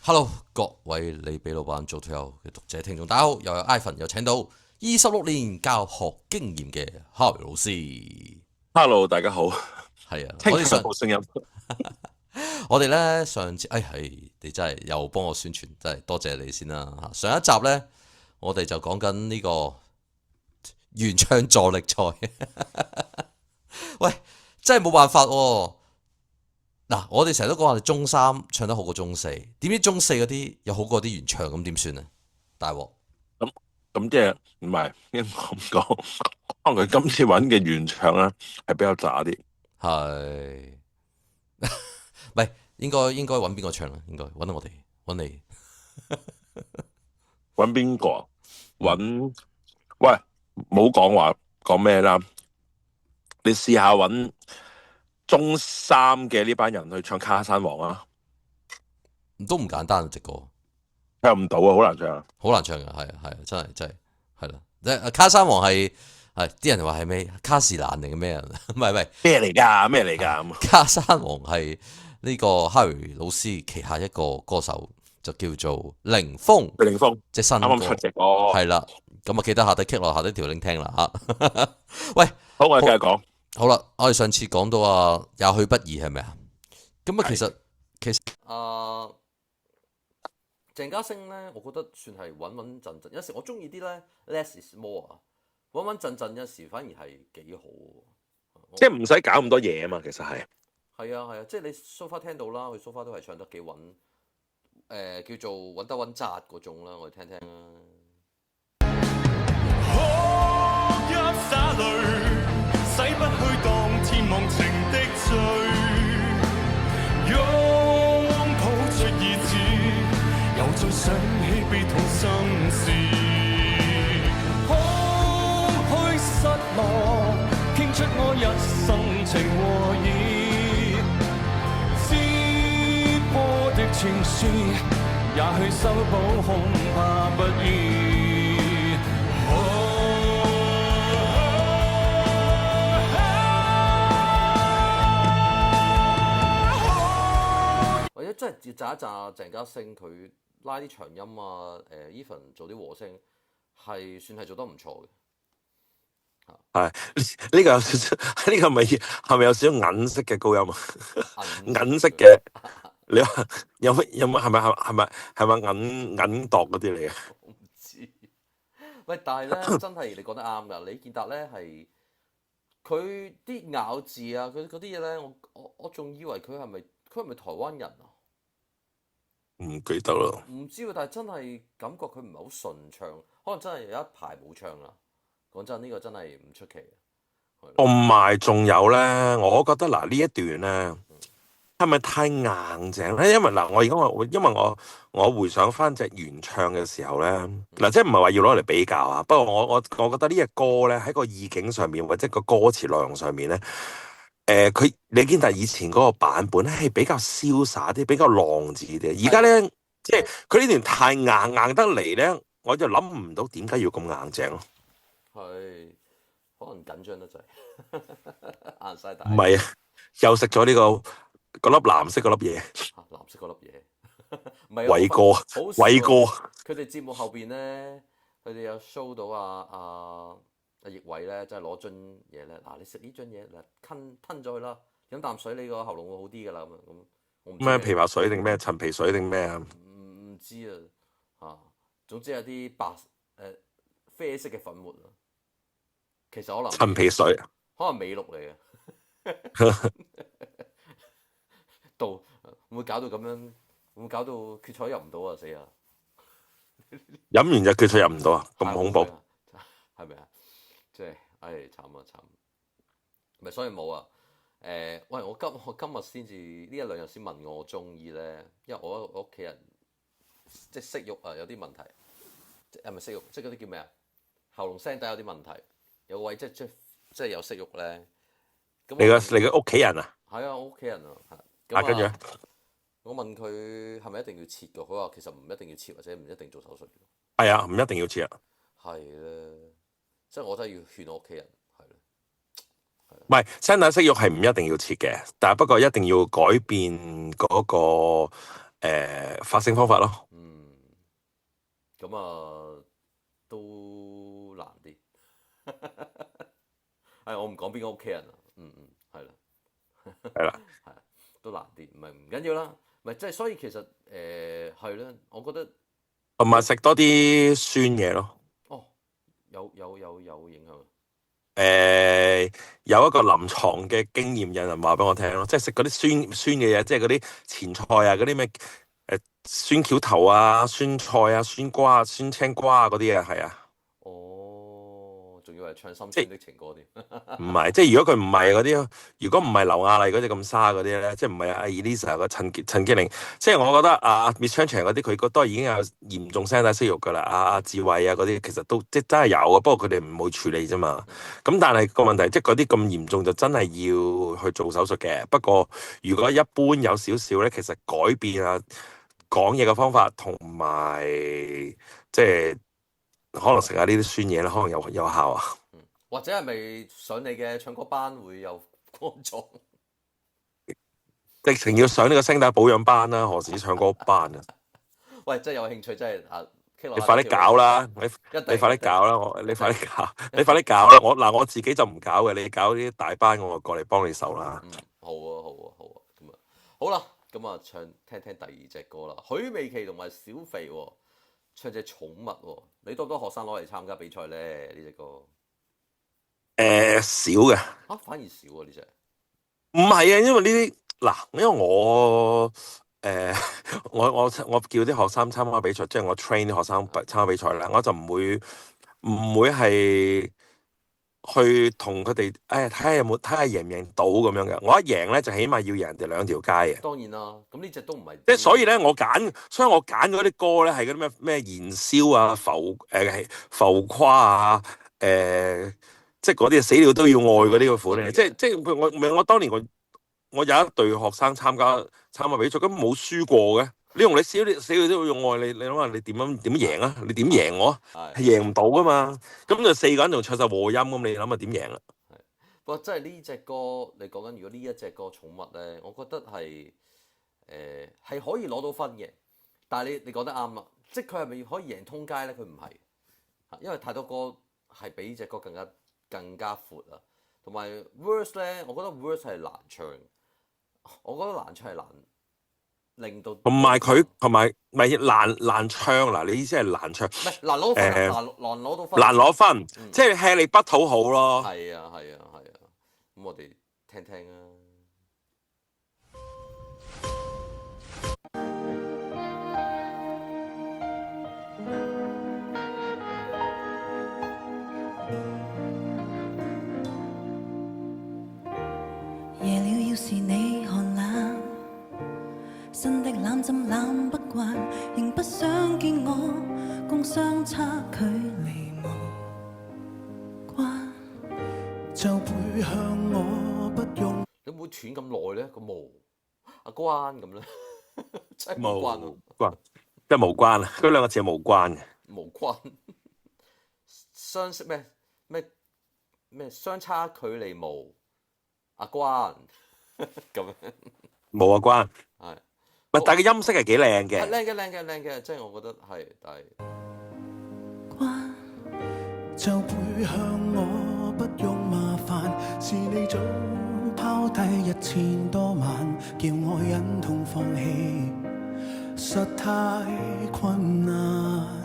Hello，各位你俾老闆做退休嘅讀者聽眾，大家好，又有 Ivan 又請到26年教學經驗嘅 Harvey 老師。Hello，大家好，係啊，聽緊好聲音。我哋咧上次，你真係又幫我宣傳，真係多謝你先啦。上一集咧，我哋就講緊呢個原唱助力賽。喂，真係冇辦法喎。嗱，我哋成日都講我哋中三唱得好過中四，點知中四嗰啲有好過啲原唱，咁點算啊？大鑊！咁咁即係唔係應該咁講？可能佢今次揾嘅原唱咧係比較渣啲。係，唔係應該揾邊個唱啊？應該揾我哋揾你。揾邊個啊？嗯，揾喂，冇講話講咩啦。你試下揾中三嘅呢班人去唱《卡山王》啊，都唔簡單啊！隻歌唱唔到啊，好難唱啊。好難唱嘅，係啊，真係係啦。卡山王係啲人話係咩卡士蘭定係咩啊？唔係，咩嚟㗎？咩嚟係㗎？卡山王係呢個 Harry 老師旗下一個歌手，就叫做凌峰，謝霆鋒即係新歌啱啱出隻歌。係啦。咁啊，記得下底 kick 落下底條 link 聽啦嚇。喂，好，我哋好繼續講。好啦，我哋上次講到啊，也許不易係咪啊？咁啊，其係實其實鄭家星咧，我覺得算係穩穩陣陣。有時我中意啲咧 less is more 啊，穩穩陣陣有時反而係幾好喎。即係唔使搞咁多嘢啊嘛，其實係。係啊，即係你 so far 聽到啦，佢 so far 都係唱得幾穩，叫做穩得穩紮嗰種啦。我哋聽聽啦。哭泣灑淚，洗不去當天忘情的罪。擁抱出意志，又再想起悲痛心事。空虛失落，傾出我一生情和義。撕破的情書，也許修補恐怕不易。或者真係要炸一炸鄭家星，佢拉啲長音啊，even 做啲和聲，係算係做得唔錯嘅。係呢個有少少，呢個係咪有少少銀色嘅高音啊？銀色嘅，你話有冇係咪銀度嗰啲嚟嘅？我唔知。喂，但係咧真係你講得啱㗎。李健達咧係佢啲咬字啊，佢嗰啲嘢咧，我仲以為佢係咪台灣人啊？唔記得啦。唔知喎，但係真係感覺佢唔係好順暢，可能真係有一排冇唱啦。講真，呢個真係唔出奇啊。係咯。同埋仲有咧，我覺得嗱呢一段咧係咪太硬淨咧？因為嗱，因為我回想翻隻原唱嘅時候咧，嗱即係唔係話要攞嚟比較啊。不過我覺得呢隻歌咧喺個意境上面或者個歌詞內容上面咧，佢李健達以前嗰個版本咧係比較瀟灑啲，比較浪子啲。而家咧即係佢呢段太硬得嚟咧，我就諗唔到點解要咁硬淨咯。係可能緊張得滯，硬晒大。唔係啊，又食咗呢個粒藍色嗰粒嘢，藍色嗰粒嘢，唔係偉哥，好笑啊！偉哥，佢哋節目後邊咧，佢哋有 show 到阿奕偉咧，真係攞樽嘢咧。嗱，你食呢樽嘢嗱，吞咗佢啦，飲啖水你個喉嚨會好啲噶啦。咁我唔知咩枇杷水定咩陳皮水定咩啊？唔知啊嚇。總之有啲誒啡色嘅粉末啊，其實可能陳皮水，可能美祿嚟嘅。到會唔會搞到咁樣？會唔會搞到決賽入唔到啊？死啊！飲完就決賽入唔到啊！咁恐怖，係咪啊？即係，唉，慘啊慘！咪所以冇啊。喂，我今日先至呢一兩日先問我中醫咧，因為我屋企人即係息肉啊有啲問題，係咪息肉？即係嗰啲叫咩啊？喉嚨聲帶有啲問題，有個位即係有息肉咧。咁你嘅屋企人啊？係啊，我屋企人啊，啊，跟住咧，我問佢係咪一定要切㗎？佢話其實唔一定要切，或者唔一定做手術。係啊，唔一定要切啊。係咧，即係我真係要勸我屋企人，係咧，唔係聲帶息肉係唔一定要切嘅，但係不過一定要改變嗰個發聲方法咯。嗯，咁啊都難啲。係我唔講邊個屋企人啊，係啦，係啦，係啊，都難啲，唔緊要啦，咪即係所以其實係咧，我覺得同埋食多啲酸嘢咯。哦有影響。誒、有一個臨床嘅經驗，有人話俾我聽咯，即係食嗰啲酸嘅嘢，即係嗰啲前菜啊，嗰啲咩酸橋頭啊、酸菜啊、酸瓜啊、酸青瓜啊嗰啲啊，係啊，哦，仲要係唱心即係酸的情歌添。唔係，即係如果佢唔係嗰啲，如果唔係劉亞麗嗰啲咁沙嗰啲咧，即係唔係阿 Elisa 個陳潔靈，即係我覺得Miss Chan Chan 嗰啲，佢都已經有嚴重聲帶息肉㗎啦。智慧啊嗰啲，其實都即係真係有啊，不過佢哋唔會處理啫嘛。咁但係個問題，即係嗰啲咁嚴重就真係要去做手術嘅。不過如果一般有少少咧，其實改變講嘢嘅方法同埋即係可能食下呢啲酸嘢咧，可能有效啊。或者係咪上你嘅唱歌班會有幫助？直情要上呢個聲帶保養班啦，何止唱歌班啊！喂，真係有興趣，真係傾落你快啲搞啦！你快啲搞啦！你快啲搞！你快啲搞啦！我自己就唔搞嘅，你搞啲大班，我就過嚟幫你手啦。好啊好啊好啊，咁啊好啦，咁啊聽聽第二隻歌啦，許美琪同埋小肥唱隻寵物喎，你多唔多學生攞嚟參加比賽咧？呢隻歌少嘅，反而少啊呢隻。唔係啊，因為呢啲嗱，因為我我叫啲學生參加比賽，即係我 train 啲學生參加比賽咧，我就唔會係去同佢哋睇下睇下贏唔贏到咁樣嘅。我一贏咧，就起碼要贏人哋2條街嘅。當然啦，咁呢隻都唔係即係所以咧，所以我揀嗰啲歌咧係嗰啲咩燃燒啊、浮誇啊、即係嗰啲死了都要愛嗰啲個款咧。即係我當年我有一隊學生參加比賽，根本冇輸過嘅。你用你死了都要愛你諗下你點贏啊？你點贏我啊？係贏唔到噶嘛。咁就4個人仲唱晒和音，咁你諗下點贏啊？不過真係呢隻歌，你講緊如果呢一隻歌寵物咧，我覺得係係可以攞到分嘅。但係你講得啱啦，即係佢係咪可以贏通街咧？佢唔係，因為太多歌係比呢隻歌更加闊啊。同埋 verse 咧，我覺得 verse 係難唱，我覺得難唱係難令到同埋咪難唱嗱，你意思係難唱？唔係難攞分，難攞到分，難攞分，即係吃力不討好咯。係啊，咁我哋聽聽啊。夜了要是你寒冷，新的攬枕攬不慣，仍不想見我，共相差距離無關，就背向我不用。你會唔會斷咁耐咧？個無阿關咁咧，真係無關啊！即係無關啊！嗰兩個字係無關嘅。無關，相識咩相差距離無阿關咁樣，冇啊關。係，但係個音色係幾靚嘅。靚嘅，即係我覺得係，但係關就背向我，不用麻煩，是你早拋低1000多晚，叫我忍痛放棄，實太困難。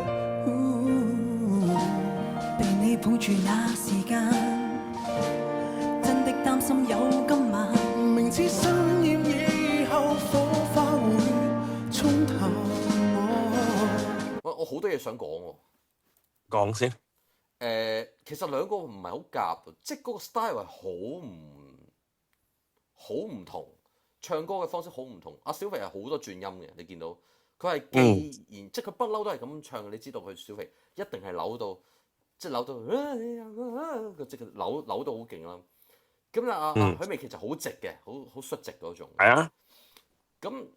被你抱住那時間，真的擔心有今晚，明知心厭以後火花會衝淡我。我好多嘢想講喎。講先。其實兩個唔係好夾，即係嗰個 style 係好唔同，唱歌嘅方式好唔同。阿小肥係好多轉音嘅，你見到佢係既然即係佢不嬲都係咁唱，你知道佢小肥一定係扭到。即係扭到，即係扭到好勁啦。咁啊許美琪就好直嘅，好率直嗰種。係啊。咁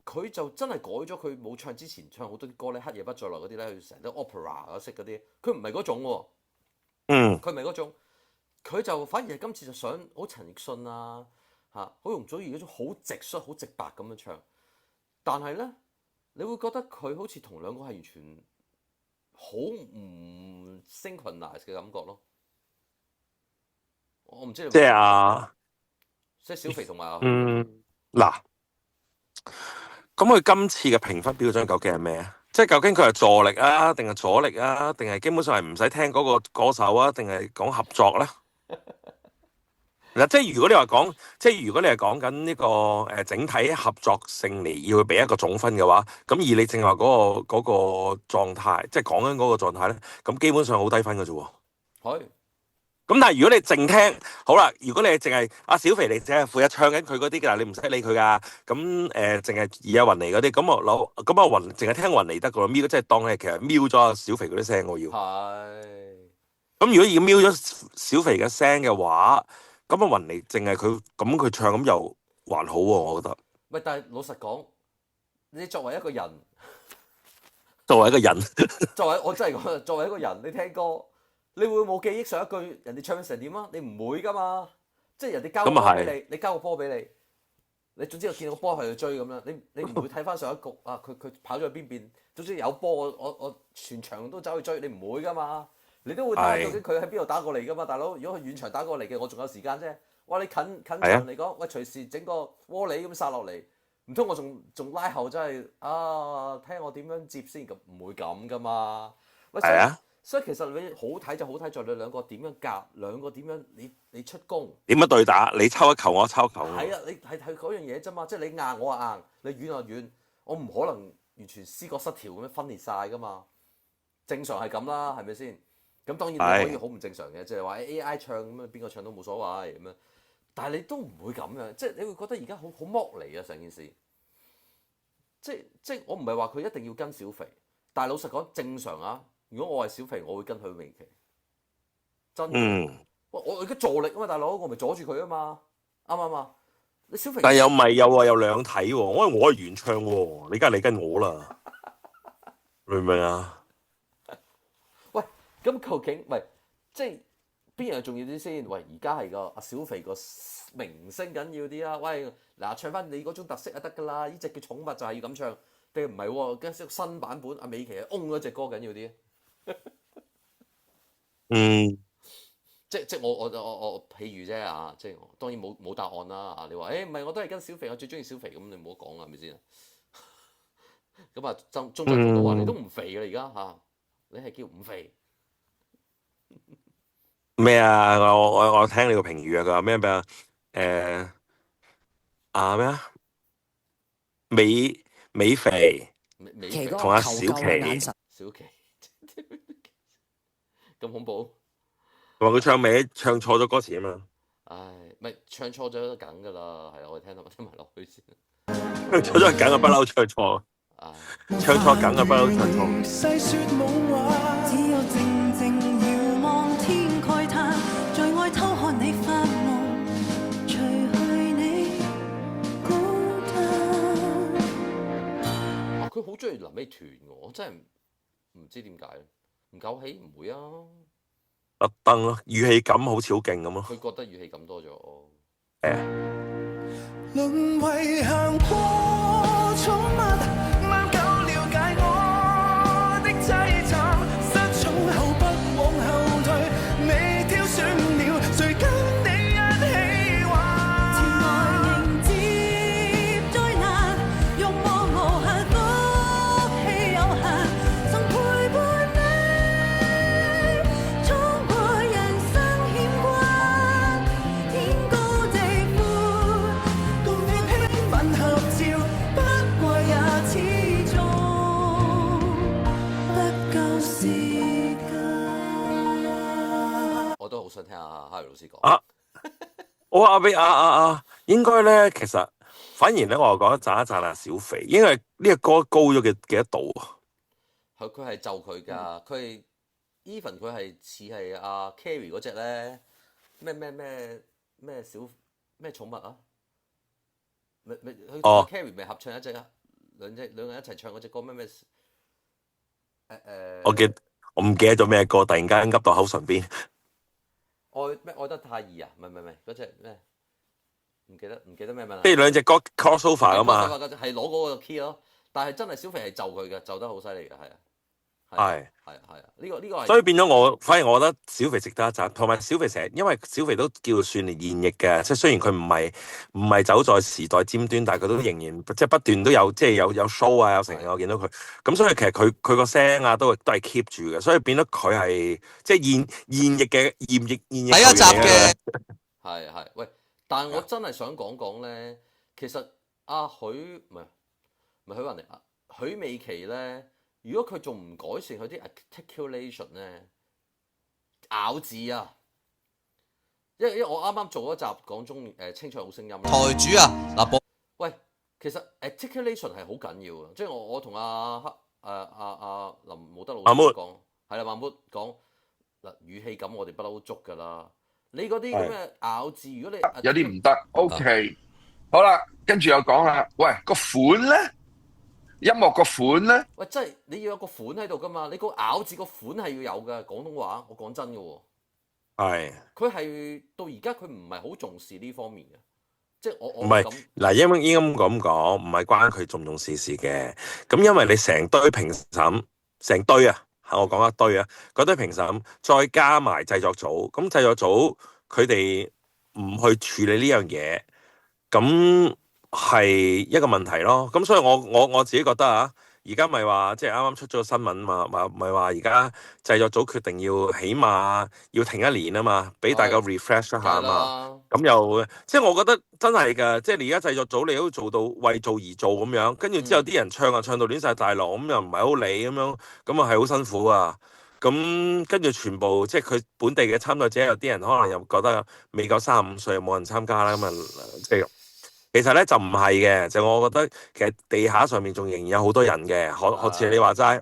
佢就真係改咗，佢冇唱之前唱好多啲歌咧，黑夜不再來嗰啲咧，佢成日都 opera 式嗰啲，佢唔係嗰種喎。佢唔係嗰種，佢就反而係今次就想好陳奕迅啊，好容祖兒嗰種好直率、好直白咁樣唱。但係咧，你會覺得佢好似同兩個係完全好唔 synchronize 嘅感覺咯。我唔知你即係啊，即係小肥同埋嗱，咁佢今次嘅評分標準究竟係咩啊？即係究竟佢係助力啊，定係阻力啊，定係基本上係唔使聽嗰個歌手啊，定係講合作咧？嗱，即係如果你話講，即係如果你係講緊呢個整體合作性嚟要去俾一個總分嘅話，咁以你正話嗰個狀態，即係講緊嗰個狀態咧，咁基本上好低分嘅啫喎。係咁但係如果你淨聽，好啦，如果你係淨係阿小肥，你淨係負責唱緊佢嗰啲㗎，你唔使理佢㗎。咁淨係而阿雲妮嗰啲，咁阿雲淨係聽雲妮得㗎咯，瞄即係當係其實瞄咗阿小肥嗰啲聲我要。係。咁如果要瞄咗小肥嘅聲嘅話，咁阿雲妮淨係佢唱咁又還好喎，我覺得。喂，但係老實講，你作為一個人，作為一個人，我真係講，作為一個人，你聽歌，你會冇記憶上一句人哋唱成點啊？你唔會噶嘛，即係人哋交個波俾你，你交個波俾你，你總之我見到個波係去追咁樣，你唔會睇翻上一局啊？佢跑咗去邊邊？總之有波我全場都走去追，你唔會噶嘛？你都會睇下究竟佢喺邊度打過嚟噶嘛？大佬，如果佢遠場打過嚟嘅，我仲有時間啫。哇！你近場嚟講，喂隨時整個窩里咁殺落嚟，唔通我仲拉後真係啊？聽我點樣接先？咁唔會咁噶嘛？喂，所以其實你好睇就好睇在你兩個點樣夾，兩個點樣你出攻，點樣對打？你抽一球，我抽一球。係啊，你係嗰樣嘢啫嘛，即係你硬我話硬，你軟就軟，我唔可能完全思覺失調咁樣分裂晒噶嘛。正常係咁啦，係咪先？咁當然你可以好唔正常嘅，即係話 AI 唱咁樣，邊個唱都冇所謂咁樣。但係你都唔會咁樣，即係你會覺得而家好剝離啊成件事。即係我唔係話佢一定要跟小肥，但係老實講正常啊。如果我係小肥，我會跟許美琪。真嘅。我而家助力啊嘛，大佬，我咪阻住佢啊嘛，啱唔啱啊？你小肥。但係又唔係又話有兩睇喎，我係原唱喎，你梗係你跟我啦，明唔明啊？喂，咁究竟喂，即係邊樣重要啲先？喂，而家係個阿小肥個明星緊要啲啊！喂，嗱，唱翻你嗰種特色就得㗎啦，呢隻叫寵物就係要咁唱，定唔係喎？跟住新版本阿美琪啊，嗰隻歌緊要啲。即我譬如啫啊，即係當然冇答案啦。你話唔係我都係跟小肥，我最中意小肥咁，你唔好講啦，係咪先？咁啊，鐘鎮濤都話你都唔肥㗎啦，而家嚇，你係叫唔肥咩啊？我聽你個評語啊，佢話咩啊？咩啊？美肥同阿小琪，小琪咁恐怖。話佢唱錯咗歌詞啊嘛！唉，咪唱錯咗都梗㗎啦，係我哋聽埋落去先。唱錯咗梗啊，不嬲唱錯。唱錯梗啊，不嬲唱錯。只有靜靜遙望天慨嘆，在愛偷看你發夢，除去你孤單。佢好中意臨尾斷喎，我真係唔知點解，唔夠氣唔會啊。特登咯，語氣感好似好勁咁咯。佢覺得語氣感多咗。淪為行過寵物，慢夠了解我的凄慘，失寵後不往後退，未挑選了誰跟你一起玩。前來迎接災難，欲望無限，福氣有限，曾陪伴你闖過人生險關，天高地闊，共你拼吻合照，不過也始終不夠時間。我都好想聽下哈利老師講。我話俾應該咧，其實反而咧，我又覺得讚一讚阿小肥，因為呢個歌高咗幾多度啊？佢係就佢㗎，佢係 even 佢係似係阿 Carrie 嗰隻咧，咩小咩寵物啊？佢同 Carrie 咪合唱一隻啊？兩個人一齊唱嗰隻歌咩？我唔記得咗咩歌，突然間噏到口唇邊。愛得太易啊？唔係嗰隻咩？唔記得咩名啦。即係兩隻歌 crossover 啊嘛。係攞嗰個 key 咯，但係真係小肥係就佢嘅，就得好犀利嘅，係啊。係呢個係。所以變咗我，反而我覺得小肥值得一讚，同埋小肥成日，因為小肥都叫算現役嘅，即係雖然佢唔係走在時代尖端，但係佢都仍然即係不斷都有即係有 show 啊，有成日我見到佢，咁所以其實佢個聲啊都係 keep 住嘅，所以變咗佢係即係現役嘅現役第一集嘅係喂，但係我真係想講咧，其實阿許唔係許雲嚟啊，許美琪咧。如果佢仲唔改善佢啲 articulation 咧，咬字啊，因為我啱啱做一集講清唱好聲音台主啊嗱，喂，其實 articulation 係好緊要嘅，即係我同阿林武德老師講，係啦，萬木講嗱語氣感我哋不嬲足㗎啦，你嗰啲咁嘅咬字，如果你有啲唔得 ，OK， 好啦，跟住又講啦，喂個款咧。音樂個款咧，喂，真係你要有個款喺度噶嘛？你個咬字個款係要有嘅，廣東話我講真嘅喎。係。佢係到而家佢唔係好重視呢方面嘅，即係我唔係嗱，應該咁講，唔係關佢重唔重視事嘅。咁因為你成堆評審，成堆啊，我講一堆啊，嗰堆評審再加埋製作組，咁製作組佢哋唔去處理呢樣嘢，咁。係一個問題咯，咁所以我自己覺得啊，而家咪話即係啱啱出咗個新聞嘛，咪話而家製作組決定要起碼要停一年啊嘛，俾大家 refresh 一下啊嘛，咁又即係我覺得真係㗎，即係你而家製作組你都做到為做而做咁樣，跟住之後啲人唱啊唱到亂晒大浪，咁又唔係好理咁樣，咁啊係好辛苦啊，咁跟住全部即係佢本地嘅參賽者有啲人可能又覺得未夠35歲又冇人參加啦，咁啊即係。其實咧就唔係嘅，就我覺得其實地下上面仲仍然有好多人嘅，學似你話齋，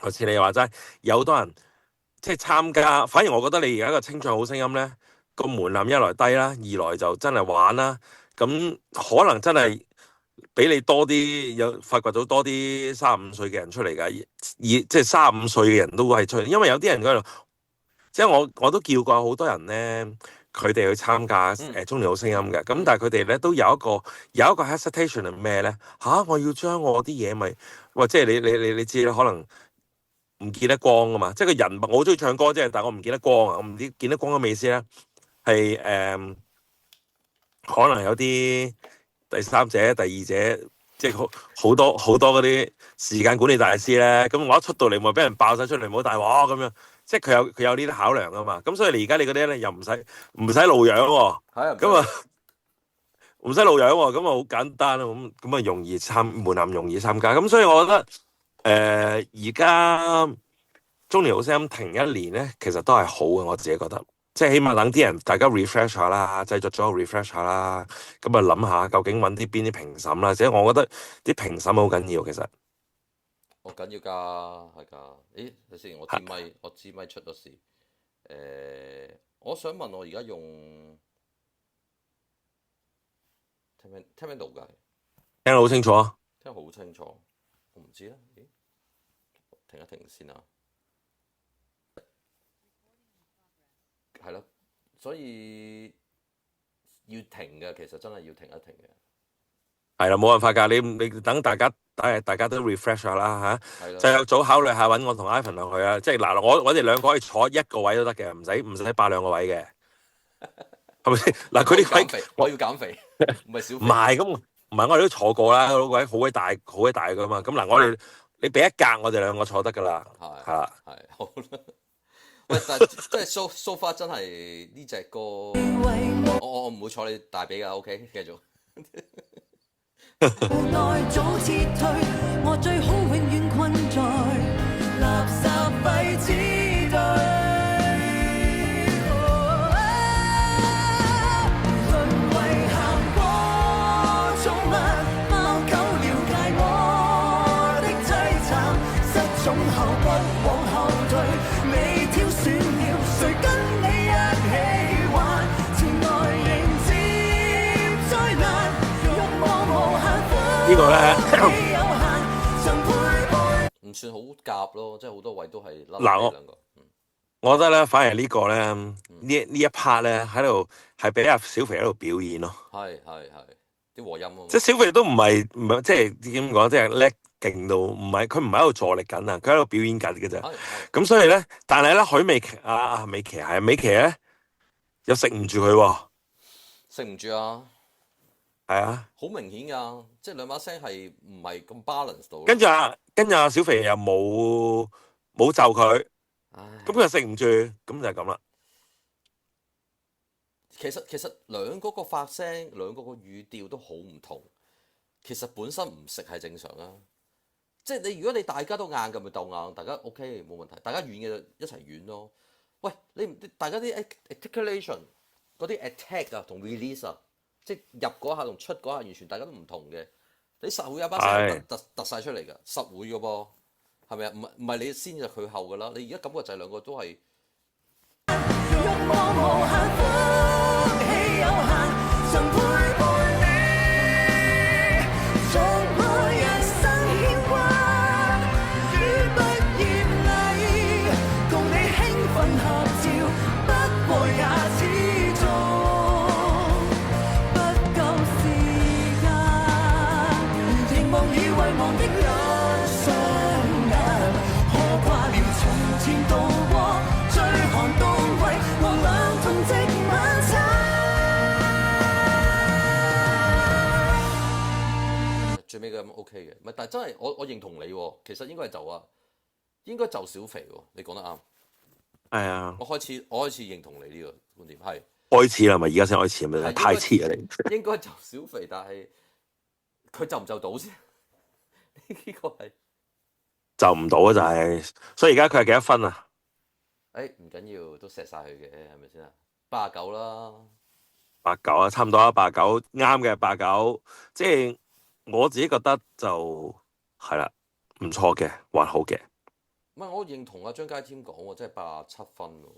學似你話齋，有好多人即係參加。反而我覺得你而家個清唱好聲音咧，個門檻一來低啦，二來就真係玩啦。咁可能真係俾你多啲有發掘到多啲35歲嘅人出嚟㗎，即係35歲嘅人都係出嚟，因為有啲人嗰度，即係我都叫過好多人咧。佢哋去參加中年好聲音嘅，咁但係佢哋咧都有一個 hesitation 係咩咧？我要將我啲嘢咪，喂，即係你知啦，可能唔見得光啊嘛，即係個人我好中意唱歌啫，但係我唔見得光啊，我唔知見得光嘅咩意思咧？係可能有啲第三者、第二者，即係好多嗰啲時間管理大師咧，咁我一出到嚟咪俾人爆晒出嚟，冇大鑊咁樣。即係佢有呢啲考量啊嘛，咁所以你而家你嗰啲咧又唔使露樣喎，咁啊唔使露樣喎，咁啊好簡單啊，咁啊容易門檻容易參加，咁所以我覺得而家中年好聲音停一年咧，其實都係好嘅，我自己覺得，即係起碼等啲人大家 refresh 下啦，製作咗 refresh 下啦，咁啊諗下究竟揾邊啲評審啦，即係我覺得啲評審好緊要其實。我緊要㗎，係㗎。咦，睇先，我支咪出咗事。我想問我而家用聽唔聽到㗎？聽得好清楚啊！聽得好清楚，我唔知啦。咦，停一停先啊。係咯，所以要停嘅，其實真係要停一停嘅。係啦，冇辦法㗎，你等大家都 refresh 下啦嚇，就有早考慮下揾我同 Ivan 落去啊，即係嗱我哋兩個可以坐一個位都得嘅，唔使霸兩個位嘅，係咪先？嗱佢啲位我要減肥，唔係小肥。唔係咁，唔係我哋都坐過啦，嗰個位好鬼大㗎嘛，咁嗱我哋你俾一格我哋兩個坐得㗎啦，係啦，係好啦。喂，但係即係 so far 真係呢隻歌，我唔會坐你大髀㗎 ，OK， 繼續。無奈早撤退，我最好永遠困在垃圾廢紙堆。淪為行過寵物，貓狗了解我的凄慘，失寵後不往後退，未挑選了誰跟你一起玩，前來迎接災難，欲望無限。呢個咧唔算好夾咯，即係好多位都係甩嗱兩個。我覺得咧，反而呢個咧，呢一 part 咧喺度係俾阿小肥喺度表演咯。係啲和音啊嘛。即係小肥都唔係即係點講，即係叻勁到唔係佢唔係喺度助力緊啊，佢喺度表演緊嘅啫。咁所以咧，但係咧許美琪美琪係美琪咧又食唔住佢喎。食唔住啊！係啊，好明顯㗎，即係兩把聲係唔係咁 balance 到。跟住阿小肥又冇就佢，咁佢又食唔住，咁就係咁啦。其實兩個個發聲，兩個個語調都好唔同。其實本身唔食係正常啊。即係你如果你大家都硬嘅咪鬥硬，大家 OK 冇問題，大家軟嘅就一齊軟咯。喂，大家啲 articulation 嗰啲 attack 啊同 release 啊，即係入嗰下同出嗰下完全大家都唔同嘅。你實會有把聲突晒出嚟㗎，實會嘅噃，係咪啊？唔係你先就佢後㗎啦。你而家感覺就係兩個都係。最尾咁 OK 嘅，唔係，但係真係我認同你喎。其實應該係應該就小肥喎。你講得啱。係啊，我開始認同你呢個觀點，係開始啦，咪而家先開始咪太遲啊！你應該就小肥，但係佢就唔就到先？呢個係就唔到啊！就係，所以而家佢係幾多分啊？唔緊要，都錫晒佢嘅，係咪先啊？89啦，89啊，差唔多啦，89啱嘅89，即係我自己覺得就係啦，唔錯嘅，還好嘅。唔係，我認同阿張佳添講喎，即係87分喎，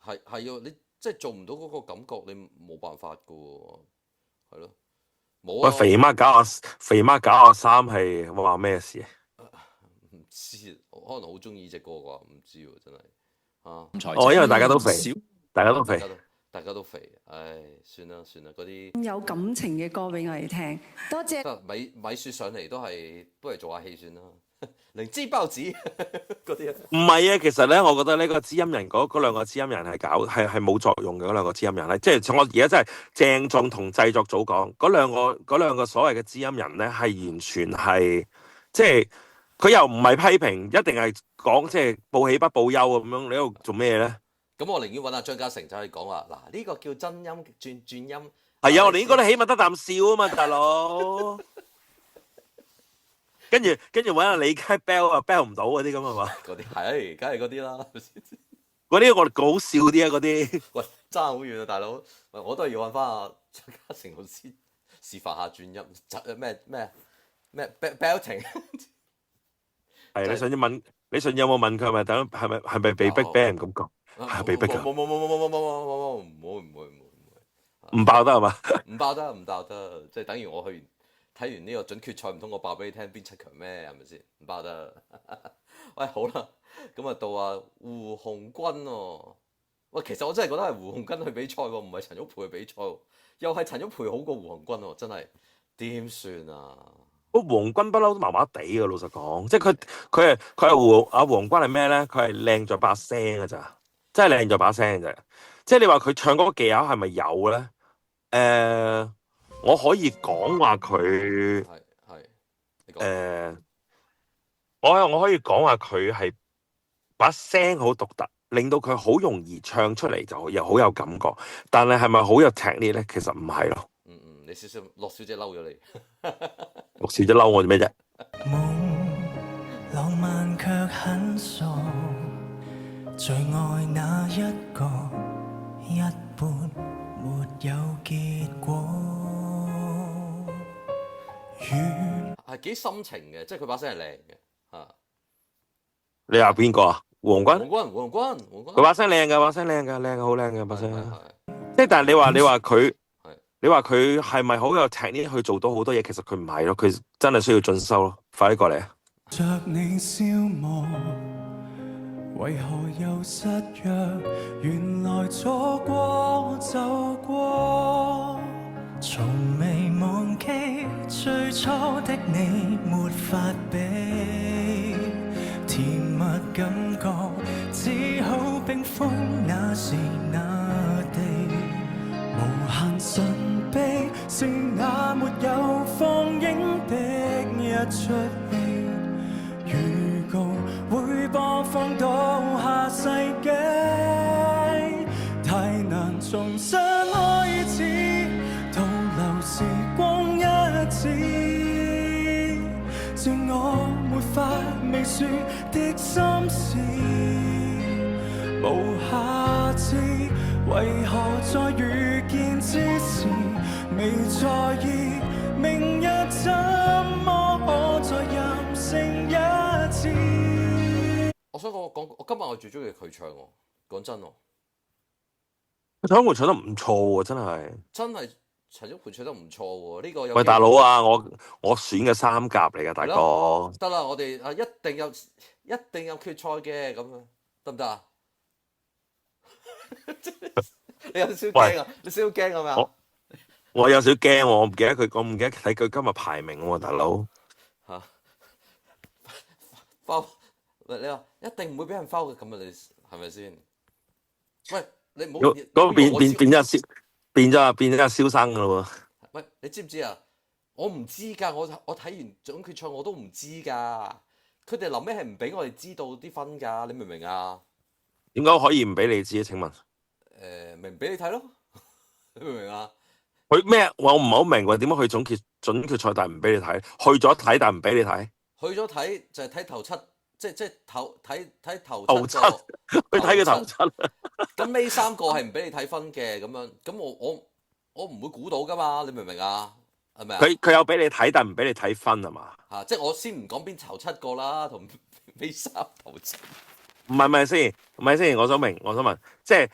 係啊，你即係做唔到嗰個感覺，你冇辦法噶喎，係咯，冇啊。喂，肥媽93係話咩事啊？唔知，可能好中意呢隻歌啩，唔知喎，真係啊。因為大家都肥，大家都肥，唉，算啦，嗰啲有感情嘅歌俾我哋聽，多謝。米雪上嚟都係做下戲算啦。靈芝包子嗰啲唔係啊，其實咧，我覺得呢個知音人嗰兩個知音人係冇作用嘅，嗰兩個知音人咧，即係我而家真係鄭重同製作組講，嗰兩個所謂嘅知音人咧，係完全係即係佢又唔係批評，一定係講即係報喜不報憂咁樣，你喺度做咩咧？咁我寧願揾阿張家誠走去講話，嗱，呢個叫真音轉音。係啊，我哋應該都起碼得啖笑啊嘛，大佬。跟住揾阿李佳 bell 唔到嗰啲咁係嘛？嗰啲係，梗係嗰啲啦。嗰啲我哋好笑啲啊！嗰啲喂，爭好遠啊，大佬！我都係要揾翻阿張家誠老師示範下轉音，咩 belting。係你上次有冇問佢係咪被逼俾人咁講？係被逼㗎。冇，唔會。唔爆得係嘛？唔爆得，即係等於我睇完呢個準決賽，唔通我爆俾你聽邊7強咩？係咪先？唔爆得。喂，好啦，咁啊到阿胡鴻鈞喎。喂，其實我真係覺得係胡鴻鈞去比賽喎，唔係陳玉培去比賽喎，又係陳玉培好過胡鴻鈞喎，真係點算啊？胡鴻鈞不嬲都麻麻地嘅，老實講，即係佢係胡鴻鈞係咩咧？佢係靚在把聲㗎咋，真係靚在把聲㗎咋。即係你話佢唱歌技巧係咪有咧？我可以講話佢我可以講話佢係把聲好獨特，令到佢好容易唱出嚟就又好有感覺。但係咪好有 technique 咧？其實唔係咯。你樂小姐嬲咗你。樂小姐嬲我做咩啫？夢浪漫卻很傻，最愛那一個一般沒有結果。係幾深情嘅，即係佢把聲係靚嘅嚇。你話邊個啊？胡鴻鈞。胡鴻鈞。佢把聲靚㗎，好靚嘅把聲。即係但係你話佢係咪好有 technique 去做到好多嘢？其實佢唔係咯，佢真係需要進修咯。快啲過嚟啊！着你消磨，為何又失約？原來錯過就過，從未忘記最初的你，沒法比。甜蜜感覺只好冰封那時那地，無限神秘是那沒有放映的一出戲，預告會播放到下世紀，太難重新開始，倒流時光一次，是我沒法未說的心事，無下次，為何在遇見之時未在意，明日怎麼可再任性一次？我想講，我今日我最中意佢唱喎，講真喎，佢唱會唱得唔錯喎，真係。真係陳玉培唱得唔錯喎，呢個有喂，大佬啊，我選嘅三甲嚟㗎，大哥。得啦，我哋啊一定有決賽嘅咁樣，得唔得啊？你有少驚啊？你少驚係咪啊？我有少驚喎，我唔記得睇佢今日排名喎，大佬。嚇，foul，你話一定唔會俾人 foul 嘅，咁啊你係咪先？喂，你唔好嗰個變咗阿蕭生㗎咯喎。喂，你知唔知啊？我唔知㗎，我睇完總決賽我都唔知㗎。佢哋臨尾係唔俾我哋知道啲分㗎，你明唔明啊？點解可以唔俾你知啊？請問？咪唔俾你睇咯，你明唔明啊？佢咩？我唔係好明喎，點解去準決賽但係唔俾你睇？去咗睇但係唔俾你睇？去咗睇就係睇頭七，即係睇頭七個，去睇佢頭七。咁尾三個係唔俾你睇分嘅咁樣，咁我唔會估到㗎嘛，你明唔明啊？係咪啊？佢有俾你睇，但唔俾你睇分係嘛？嚇！即係我先唔講邊頭七個啦，同尾三頭七。唔係先，我想問，即係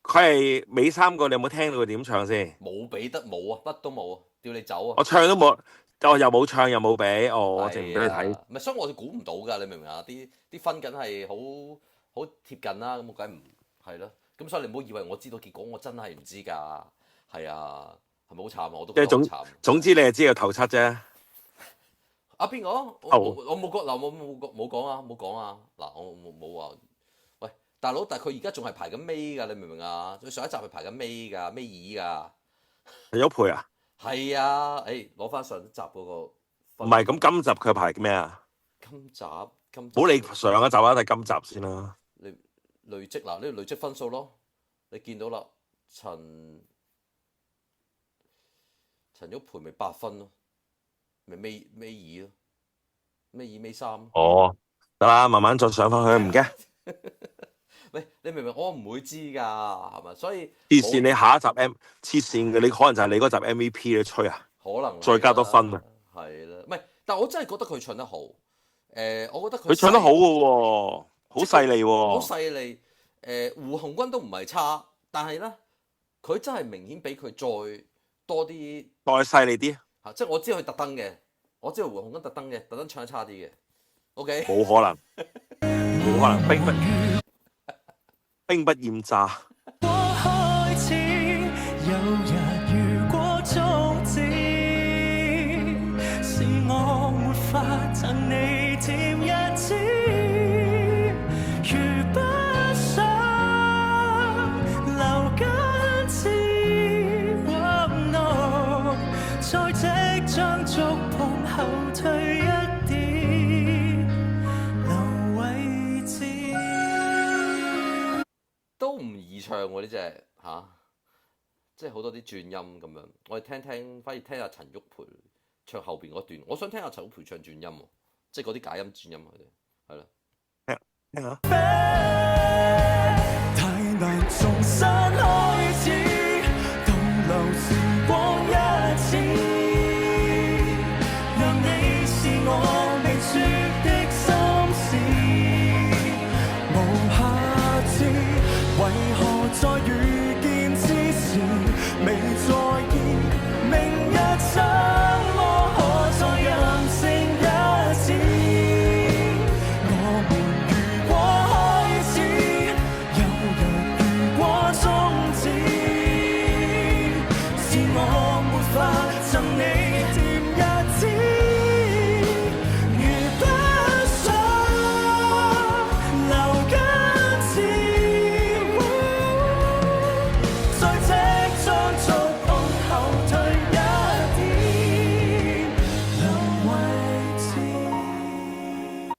佢係尾三個，你有冇聽到佢點唱先？冇俾得冇啊，乜都冇啊，叫你走啊！我唱都冇，我又冇唱又冇俾，我淨唔俾你睇。唔係，所以我哋估唔到㗎，你明唔明啊？啲分緊係好貼近啦，咁我梗係唔係咯。咁所以你唔好以為我知道結果，我真係唔知㗎。係啊，係咪好慘啊？我都覺得好慘。總之你係知有頭七啫。啊邊個？我冇講嗱，冇講啊，冇講啊。嗱，我冇話。喂，大佬，但係佢而家仲係排緊尾㗎，你明唔明啊？佢上一集係排緊尾㗎，尾二㗎。係咗配啊？係啊，攞翻上一集嗰個。唔係，咁今集佢排咩啊？今集。唔好理上一集啊，睇今集先啦。你累積嗱，呢個累積分數咯，你見到啦，陳玉培咪8分咯，咪尾二咯，尾二尾三。哦，得啦，慢慢再上翻去，唔驚。喂，你明唔明？我唔會知㗎，係咪？所以黐線，你下一集黐線嘅，你可能就係你嗰集 MVP 你吹啊？可能再加多分啊？係啦，唔係，但我真係覺得佢唱得好。我覺得佢唱得好嘅喎，好犀利喎。好犀利。胡鴻鈞都唔係差，但係咧，佢真係明顯比佢再多啲，再犀利啲。嚇，即係我知佢特登嘅，我知道胡鴻鈞特登唱得差啲嘅。OK。冇可能，冇可能，兵不厭詐。開始有日如果終止，是我沒法贈你甜日子，如不想留緊刺，no， 在即將觸碰後退一點，留位置。都唔易唱喎呢隻嚇，即係好多啲轉音咁樣。我哋反而聽下陳玉培唱後邊嗰段。我想聽下陳玉培唱轉音喎，即係嗰啲假音轉音佢哋係啦。聽下。太難重新開始，倒流時光一次，讓你是我未說的心事，無下次，為何在遇見之時未在意，明日怎麼可再任性一次？我們如果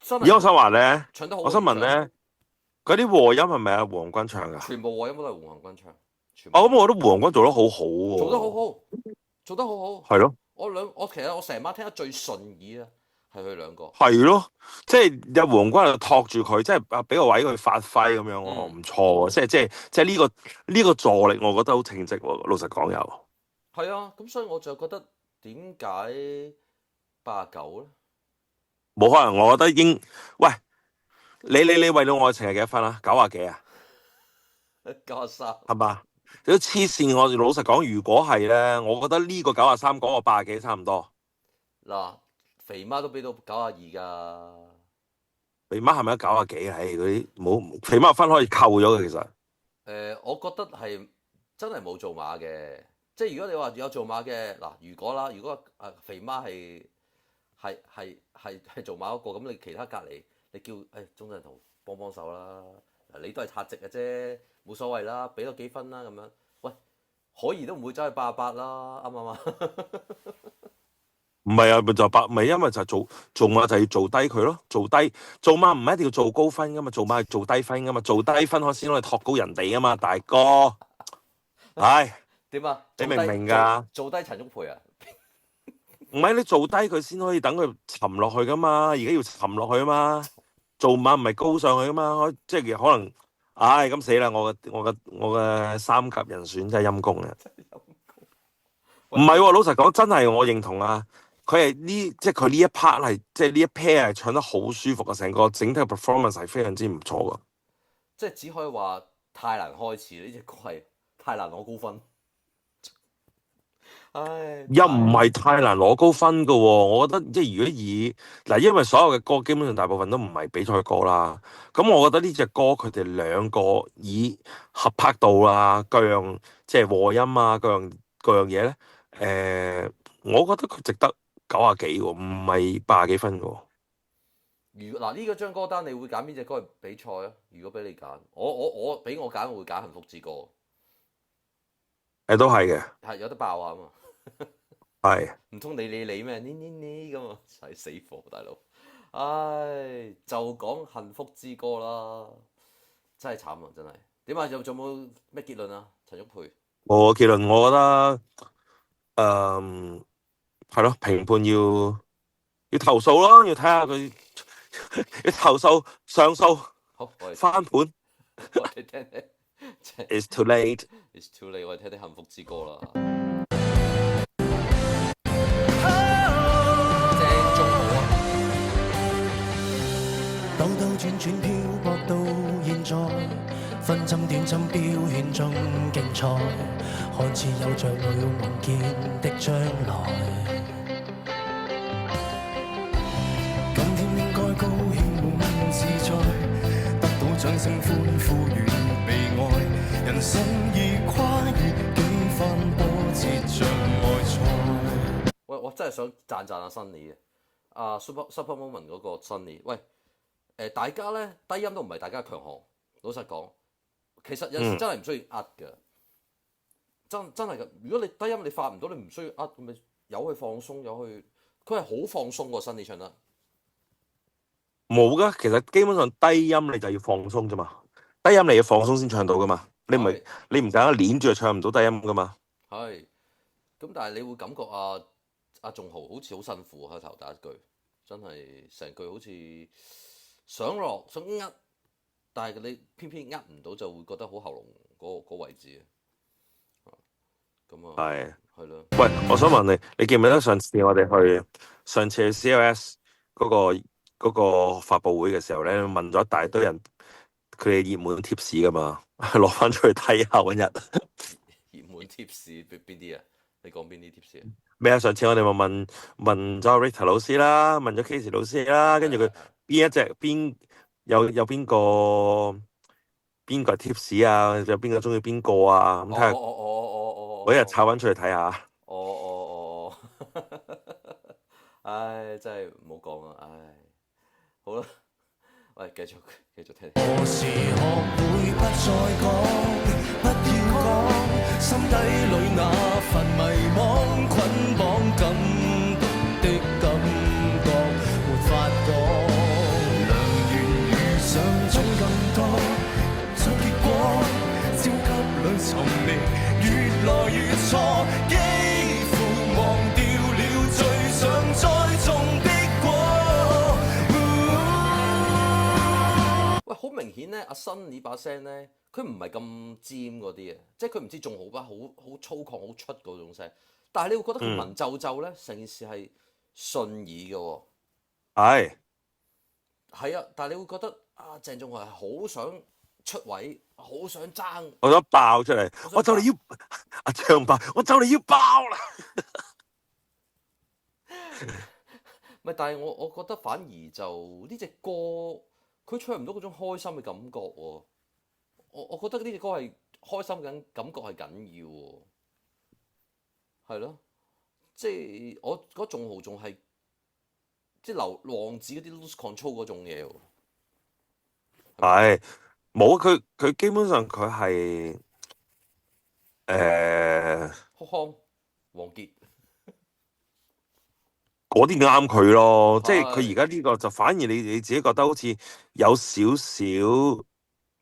真而我想話咧，唱得好。我想問咧，嗰啲和音係咪阿胡鴻鈞唱㗎？全部和音都係胡鴻鈞唱。咁我覺得胡鴻鈞做得好好喎。做得好好，做得好好。係咯。我其實我成晚聽得最順耳啊，係佢兩個。係咯，即係有胡鴻鈞就托住佢，即係俾個位佢發揮咁樣喎，唔錯喎。即係呢個助力，我覺得好稱職喎。老實講又係啊，咁所以我就覺得點解89咧？冇可能，我覺得喂，你為了愛情係幾多分啊？90幾啊93係嘛？你都黐線！我老實講，如果係咧，我覺得呢個93嗰個80幾差唔多。嗱，肥媽都俾到92㗎。肥媽係咪都90幾啊？嗰啲冇肥媽分可以扣咗嘅其實。我覺得係真係冇做馬嘅，即係如果你話有做馬嘅嗱，如果肥媽係做馬嗰個，咁你其他隔離你叫鍾鎮濤幫手啦，你都係塔值嘅啫，冇所謂啦，俾多幾分啦咁樣。喂，可怡都唔會走去88啦，啱唔啱啊？唔係啊，咪因為就係做馬就要做低佢咯，做馬唔係一定要做高分噶嘛，做馬係做低分噶嘛，做低分先可以托高人哋噶嘛，大哥。唉，點啊？你明唔明㗎？做低陳玉培啊？唔係你做低佢先可以等佢沉落去噶嘛，而家要沉落去啊嘛，做馬唔係高上去噶嘛，即係可能，咁死啦！我嘅3級人選真係陰公啊！唔係喎，老實講真係我認同啊。佢係即係佢呢一 part 係，即係呢一 pair 係唱得好舒服啊！成個整體嘅 performance 係非常之唔錯噶。即係只可以話太難開始，呢隻歌係太難攞高分。又唔係太難攞高分噶喎，我覺得即係如果因為所有嘅歌基本上大部分都唔係比賽歌啦。咁我覺得呢隻歌佢哋兩個以合拍度啊，各樣即係和音啊，各樣嘢咧，我覺得佢值得90幾喎，唔係80幾分喎。呢個張歌單，你會揀邊隻歌去比賽啊？如果俾你揀，我俾我揀，我會揀《幸福之歌》。都係嘅，係有得爆下嘛？係唔通你咩？你咁啊，係死火大佬！唉，就講《幸福之歌》啦，真係慘啊！真係點啊？仲冇咩結論啊？陳玉培，我結論，我覺得係咯，評判要投訴咯，要睇下佢要投訴上訴，好，我哋翻盤。我哋聽聽。It's too late. It's too late。我哋聽聽《幸福之歌》啦。正中我。兜兜轉轉漂泊到現在，分針點針標獻中競賽，看似有着了望見的將來。今天應該高興滿自在，得到掌聲歡呼與被愛，人生已跨越幾番波折像愛賽。喂，我真係想讚阿 Sunny 嘅，Super Moment 嗰個 Sunny。喂，大家咧低音都唔係大家強項。老實講，其實有時真係唔需要呃嘅，真係嘅。如果你低音你發唔到，你唔需要呃，咁咪由佢放鬆，佢係好放鬆個 Sunny 唱得。冇噶，其實基本上低音你就要放鬆啫嘛，低音你要放鬆先唱到噶嘛，你唔揀得鏈住就唱唔到低音噶嘛。係，咁但係你會感覺阿仲豪好似好辛苦開頭第一句，真係成句好似想呃，但係你偏偏呃唔到，就會覺得好喉嚨嗰個位置啊。咁啊，係咯。喂，我想問你記唔記得上次去 CLS 嗰個發佈會嘅時候咧，問咗一大堆人佢哋熱門貼士噶嘛，攞翻出去睇下揾日。熱門貼士邊啲啊？你講邊啲貼士啊？咩啊？上次我哋咪問咗 Rita 老師啦，問咗 Casey 老師啦，跟住佢有邊個係貼士啊？有邊個中意邊個啊？咁睇下。我一日抄翻出去睇下。唉，真係唔好講啊！唉。好啦，喂，繼續聽。何時學會不再講，不要講，心底裏那份迷惘，捆綁感動的感覺，沒法講。顯咧，阿新呢把聲咧，佢唔係咁尖嗰啲嘅，即係佢唔知仲好好粗獷、好出嗰種聲。但係你會覺得佢文縐縐咧，成件事係順耳嘅喎。係啊，但係你會覺得啊，鄭仲輝係好想出位，好想爭，我想爆出嚟，我就嚟要阿唱爆，我就嚟要爆啦！唔係，但係我覺得反而就呢隻歌，佢唱唔到嗰種開心嘅感覺喎。我覺得呢隻歌係開心緊，感覺係緊要喎。係咯，即係我覺得仲豪仲係即係浪子嗰啲 lose control 嗰種嘢喎。係冇佢基本上佢係哭腔王傑嗰啲啱佢咯，即係佢而家呢個就反而你自己覺得好似有少少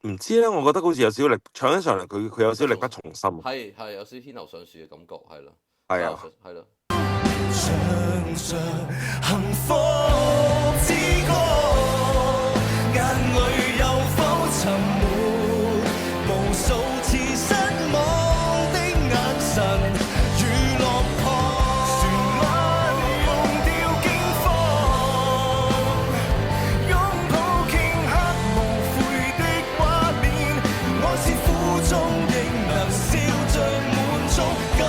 唔知咧，我覺得好似有少少力唱起上嚟，佢有少少力不從心。係有少少天后上樹嘅感覺，係咯。係啊，係咯。唱着幸福之歌，眼淚又否沉沒？無數次失望的眼神，如落魄，旋律忘掉驚慌，擁抱頃刻無悔的畫面，愛是苦中亦能笑着滿足，感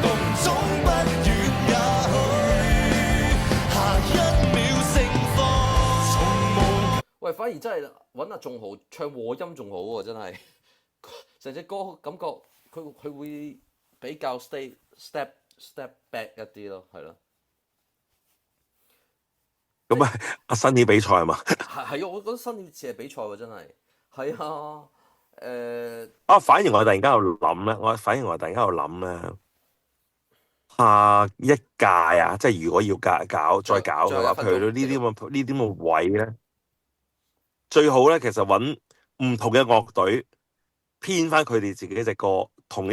動總不遠也許下一秒盛放，從無。喂，反而真係揾阿仲豪唱和音仲好喎，真係成隻歌感覺佢會比較 step back 一啲咯，係咯。咁啊，阿新啲比賽係嘛？係啊，我覺得新年似係比賽喎，真係係啊。反而我突然間有諗咧，下一屆啊，即係如果要再搞嘅話，譬如到呢啲咁嘅位咧，最好咧其實揾唔同嘅樂隊編翻佢哋自己隻歌，同呢